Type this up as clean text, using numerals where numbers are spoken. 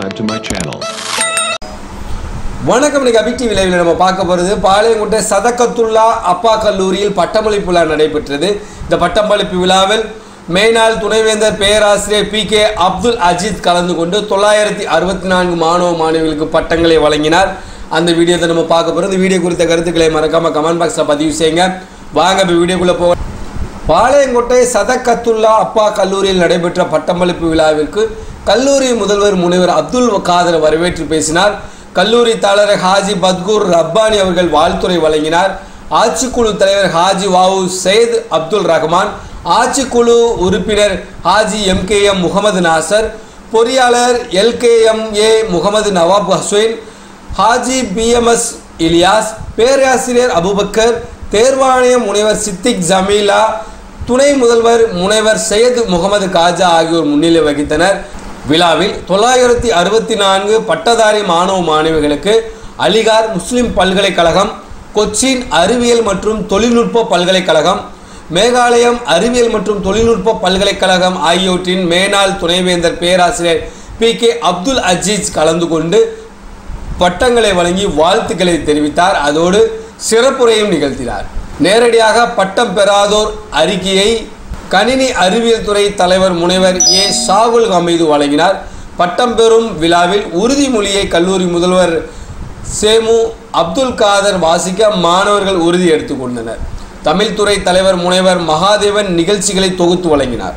subscribe to my channel. வணக்கம். இன்னைக்கு அபி TV லைவ்ல நம்ம பார்க்க போகிறது பாளையங்கோட்டை சதகத்துல்லா அப்பா கல்லூரியில் பட்டமளிப்பு விழா நடைபெற்றது. இந்த பட்டமளிப்பு விழாவில் மேனாள் துணைவேந்தர் பேராசிரியர் PK அப்துல் அஜீஸ் கலந்து கொண்டு 964 மாணவ மாணவிகளுக்கு பட்டங்களை வழங்கினார். அந்த வீடியோவை நம்ம பார்க்க போகிறோம். இந்த வீடியோ குறித்த கருத்துக்களை மறக்காம கமெண்ட் பாக்ஸில் பதிவு செய்யுங்க. வாங்க இப்போ வீடியோக்குள்ளே போக. பாளையங்கோட்டை சதகத்துல்லா அப்பா கல்லூரியில் நடைபெற்ற பட்டமளிப்பு விழாவிற்கு கல்லூரி முதல்வர் முனைவர் அப்துல் காதர் வரவேற்று பேசினார். கல்லூரி தலைவர் ஹாஜி பத்கூர் ரப்பானி அவர்கள் வாழ்த்துரை வழங்கினார். ஆட்சிக்குழு தலைவர் ஹாஜி வாவு சையத் அப்துல் ரஹ்மான், ஆட்சிக்குழு உறுப்பினர் ஹாஜி MKM முகமது நாசர், பொறியாளர் LKMA முகமது நவாப் ஹுசைன், ஹாஜி BMS இலியாஸ், பேராசிரியர் அபுபக்கர், தேர்வாணைய முனைவர் சித்திக் ஜமீலா, துணை முதல்வர் முனைவர் சையத் முகமது காஜா ஆகியோர் முன்னிலை வகித்தனர். விழாவில் 964 பட்டதாரி மாணவ மாணவிகளுக்கு அலிகார் முஸ்லிம் பல்கலைக்கழகம், கொச்சின் அறிவியல் மற்றும் தொழில்நுட்ப பல்கலைக்கழகம், மேகாலயம் அறிவியல் மற்றும் தொழில்நுட்ப பல்கலைக்கழகம் ஆகியவற்றின் மேனாள் துணைவேந்தர் பேராசிரியர் PK அப்துல் அஜீஸ் கலந்து கொண்டு பட்டங்களை வழங்கி வாழ்த்துக்களை தெரிவித்தார். அதோடு சிறப்புரையும் நிகழ்த்தினார். நேரடியாக பட்டம் பெறாதோர் அறிக்கையை கணினி அறிவியல் துறை தலைவர் முனைவர் A ஷாகுல் ஹமீது வழங்கினார். பட்டம் பெறும் விழாவில் உறுதிமொழியை கல்லூரி முதல்வர் சேமு அப்துல் காதர் வாசிக்க மாணவர்கள் உறுதி எடுத்துக்கொண்டனர். தமிழ்துறை தலைவர் முனைவர் மகாதேவன் நிகழ்ச்சிகளை தொகுத்து வழங்கினார்.